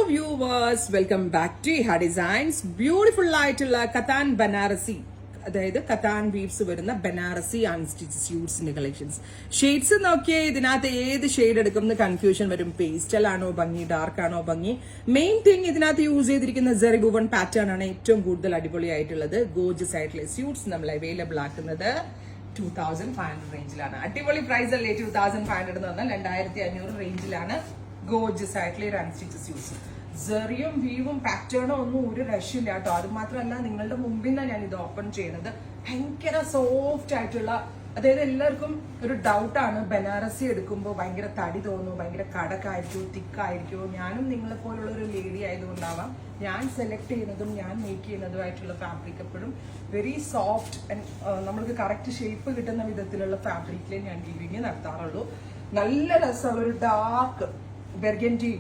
Viewers, welcome back to ഇഹ designs. Beautiful ആയിട്ടുള്ള കത്താൻ ബനാറസി, അതായത് കത്താൻ വീവ്സ് വരുന്ന ബനാറസി അൺസ്റ്റിച്ച് സ്യൂട്ട്സിന്റെ കളക്ഷൻസ്. ഷെയ്ഡ്സ് നോക്കിയേ, ഇതിനകത്ത് ഏത് ഷെയ്ഡ് എടുക്കും എന്ന് കൺഫ്യൂഷൻ വരും. പേസ്റ്റൽ ആണോ ഭംഗി, ഡാർക്ക് ആണോ ഭംഗി? മെയിൻ തിങ്, ഇതിനകത്ത് യൂസ് ചെയ്തിരിക്കുന്ന സെറി വുവൺ പാറ്റേൺ ആണ് ഏറ്റവും കൂടുതൽ അടിപൊളിയായിട്ടുള്ളത്. ഗോർജസ് ആയിട്ടുള്ള സ്യൂട്ട്സ് നമ്മൾ അവൈലബിൾ ആക്കുന്നത് 2500 റേഞ്ചിലാണ്. അടിപൊളി പ്രൈസ് അല്ലേ? 2500 എന്ന് പറഞ്ഞാൽ 2500 റേഞ്ചിലാണ് ഗോർജസ് ആയിട്ടുള്ള ഒരു അൺസ്റ്റിച്ച് സ്യൂട്ട്സ്. സെറിയും വീവും പാറ്റേണും ഒന്നും ഒരു രക്ഷയില്ല കേട്ടോ. അത് മാത്രമല്ല, നിങ്ങളുടെ മുമ്പിൽ നിന്നാണ് ഞാൻ ഇത് ഓപ്പൺ ചെയ്യുന്നത്. ഭയങ്കര സോഫ്റ്റ് ആയിട്ടുള്ള, അതായത് എല്ലാവർക്കും ഒരു ഡൗട്ടാണ്, ബനാറസി എടുക്കുമ്പോൾ ഭയങ്കര തടി തോന്നുന്നു, ഭയങ്കര കടക്കായിരിക്കുമോ, തിക്കായിരിക്കുമോ? ഞാനും നിങ്ങളെ പോലുള്ള ഒരു ലേഡി ആയതുകൊണ്ടാവാം ഞാൻ സെലക്ട് ചെയ്യുന്നതും ഞാൻ മേക്ക് ചെയ്യുന്നതുമായിട്ടുള്ള ഫാബ്രിക് എപ്പോഴും വെരി സോഫ്റ്റ് ആൻഡ് നമ്മൾക്ക് കറക്റ്റ് ഷേപ്പ് കിട്ടുന്ന വിധത്തിലുള്ള ഫാബ്രിക്കിലേ ഞാൻ ഡീലിംഗ് നടത്താറുള്ളൂ. നല്ല രസമുള്ള ഒരു ഡാർക്ക് ബെർഗൻഡി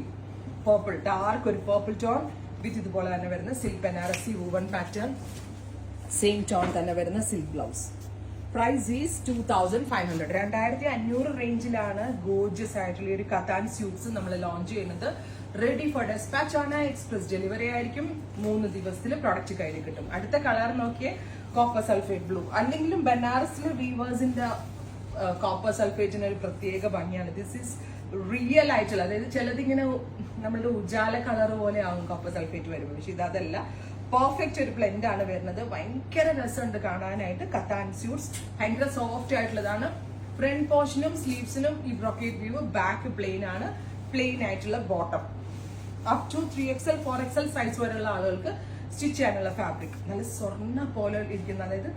പേർപ്പിൾ, ഡാർക്ക് ഒരു പേർപ്പിൾ ടോൺ വിത്ത് ഇതുപോലെ തന്നെ വരുന്ന silk Banarasi woven pattern, same tone തന്നെ വരുന്ന സിൽക്ക് ബ്ലൗസ്. Price is 2500. 2500 റേഞ്ചിലാണ് ഗോർജസ് ആയിട്ടുള്ള ഒരു കത്താൻ സ്യൂട്ട്സ് നമ്മൾ ലോഞ്ച് ചെയ്യുന്നത്. റെഡി ഫോർ ഡെസ്പാച്ച് ആണ്. എക്സ്പ്രസ് ഡെലിവറി ആയിരിക്കും. 3 ദിവസത്തിൽ പ്രൊഡക്റ്റ് കയ്യിൽ കിട്ടും. അടുത്ത കളർ നോക്കിയേ, കോപ്പർ സൾഫേറ്റ് ബ്ലൂ. അല്ലെങ്കിലും ബനാറസിലെ വീവേഴ്സിന്റെ കോപ്പർ സൾഫേറ്റിന് ഒരു പ്രത്യേക ഭംഗിയാണ്. ദിസ് ഈസ് റിയൽ ആയിട്ടുള്ള, അതായത് ചിലതിങ്ങനെ നമ്മളുടെ ഉജാല കളർ പോലെ ആവും കോപ്പർ സൾഫേറ്റ് വരുമ്പോൾ, പക്ഷെ ഇതല്ല. പെർഫെക്റ്റ് ഒരു ബ്ലെൻഡ് ആണ് വരുന്നത്. ഭയങ്കര രസമുണ്ട് കാണാനായിട്ട്. കത്താൻ സ്യൂട്ട്സ് ഭയങ്കര സോഫ്റ്റ് ആയിട്ടുള്ളതാണ്. ഫ്രണ്ട് പോർഷനും സ്ലീവ്സിനും ഈ ബ്രോക്കേറ്റ് വ്യൂ, ബാക്ക് പ്ലെയിൻ ആണ്. പ്ലെയിൻ ആയിട്ടുള്ള bottom. Up to 3XL 4XL size വരെയുള്ള ആളുകൾക്ക് സ്റ്റിച്ച് ചെയ്യാനുള്ള ഫാബ്രിക്. നല്ല സ്വർണ്ണ പോലെ ഇരിക്കുന്ന, അതായത്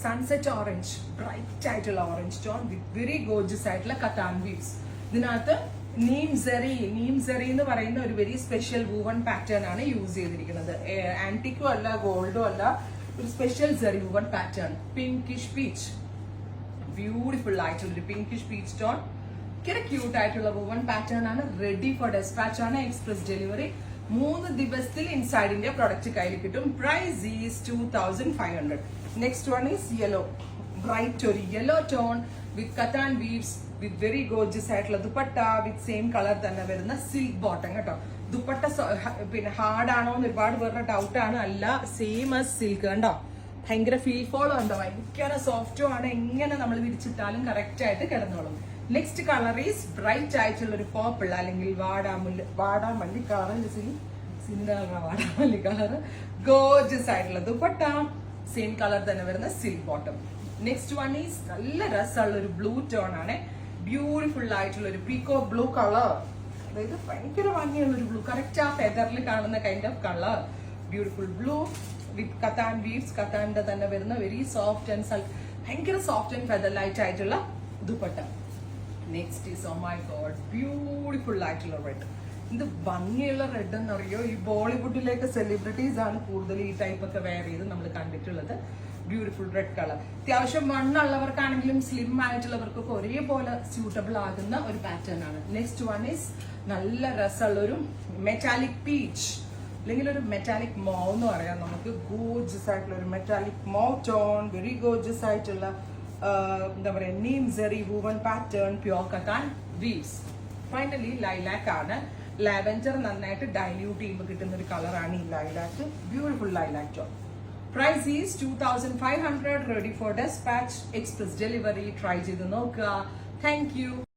സൺസെറ്റ് ഓറഞ്ച്, ബ്രൈറ്റ് ആയിട്ടുള്ള orange tone with very gorgeous ആയിട്ടുള്ള കത്താൻ വീവ്സ്. ഇതിനകത്ത് നീം സെറി എന്ന് പറയുന്ന ഒരു വെരി സ്പെഷ്യൽ വൂവൺ പാറ്റേൺ ആണ് യൂസ് ചെയ്തിരിക്കുന്നത്. ആന്റിക്കും അല്ല, ഗോൾഡും അല്ല, ഒരു special zari woven pattern. Pinkish peach, beautiful ആയിട്ടുള്ള ഒരു പിങ്കിഷ് പീച്ച് ടോൺ. ഭയങ്കര ക്യൂട്ട് ആയിട്ടുള്ള വൂവൺ പാറ്റേൺ ആണ്. റെഡി ഫോർ ഡെസ്പാച്ച് ആണ്. Express delivery. 3 ദിവസത്തിൽ ഇൻസൈഡ് ഇന്ത്യ പ്രൊഡക്റ്റ് കയ്യിൽ കിട്ടും. Price is 2500. Next one is yellow, bright ഒരു yellow tone with cotton weaves with very gorgeous ആയിട്ടുള്ള ദുപ്പട്ട വിത്ത് സെയിം കളർ തന്നെ വരുന്ന സിൽക്ക് ബോട്ടം കേട്ടോ. ദുപ്പട്ട പിന്നെ ഹാർഡ് ആണോ എന്ന് ഒരുപാട് പേരുടെ ഡൗട്ടാണ്. അല്ല, സെയിം ആസ് സിൽക്ക് കണ്ടോ. ഭയങ്കര ഫീൽ ഫോളോ ഉണ്ടോ, ഭയങ്കര സോഫ്റ്റും ആണ്. എങ്ങനെ നമ്മൾ വിരിച്ചിട്ടാലും കറക്റ്റ് ആയിട്ട് കിടന്നോളും. നെക്സ്റ്റ് കളർ ഈസ് ബ്രൈറ്റ് ആയിട്ടുള്ള ഒരു പേർപ്പിൾ, അല്ലെങ്കിൽ വാടാമല്ലി കളർ, വാടാമല്ലി കളർ. ഗോർജസ് ആയിട്ടുള്ള ദുപ്പട്ട, സെയിം കളർ തന്നെ വരുന്ന silk bottom. Next one is നല്ല രസമുള്ള ഒരു ബ്ലൂ ടോൺ ആണ്. ബ്യൂട്ടിഫുൾ ആയിട്ടുള്ള ഒരു പീക്കോ ബ്ലൂ കളർ, അതായത് ഭയങ്കര ഭംഗിയുള്ള ഒരു ബ്ലൂ, കറക്റ്റ് ആ ഫെദറിൽ കാണുന്ന kind of colour. Beautiful blue with cotton weaves, കത്താന്റെ തന്നെ വരുന്ന വെരി സോഫ്റ്റ് ആൻഡ് ഭയങ്കര സോഫ്റ്റ് ആൻഡ് ഫെദർ ലൈറ്റ് ആയിട്ടുള്ള dupatta. Next is, oh my god, beautiful ആയിട്ടുള്ള റെഡ്. ഇത് ഭംഗിയുള്ള റെഡ് എന്നറിയോ? ഈ ബോളിവുഡിലേക്ക് സെലിബ്രിറ്റീസ് ആണ് കൂടുതൽ ഈ ടൈപ്പ് ഒക്കെ വെയർ ചെയ്ത് നമ്മൾ കണ്ടിട്ടുള്ളത്. Beautiful red colour. അത്യാവശ്യം വണ്ണുള്ളവർക്കാണെങ്കിലും സ്ലിം ആയിട്ടുള്ളവർക്കൊക്കെ ഒരേപോലെ സ്യൂട്ടബിൾ ആകുന്ന ഒരു പാറ്റേൺ ആണ്. നെക്സ്റ്റ് വൺ ഈസ് നല്ല രസമുള്ള ഒരു മെറ്റാലിക് പീച്ച്, അല്ലെങ്കിൽ ഒരു മെറ്റാലിക് മോ എന്ന് പറയാം നമുക്ക്. ഗോർജസ് ആയിട്ടുള്ള ഒരു മെറ്റാലിക് മോ ടോൺ, വെരി ഗോർജസ് ആയിട്ടുള്ള എന്താ പറയാ, neem zari woven pattern, pure cotton weaves. Finally lilac ആണ്. ലാവെൻഡർ നന്നായിട്ട് ഡൈല്യൂട്ട് ചെയ്യുമ്പോൾ കിട്ടുന്ന ഒരു കളറാണ് ഈ lilac. Beautiful lilac tone. Price is 2500. Ready for dispatch. Express delivery. Try ചെയ്ത് നോക്കുക. Thank you.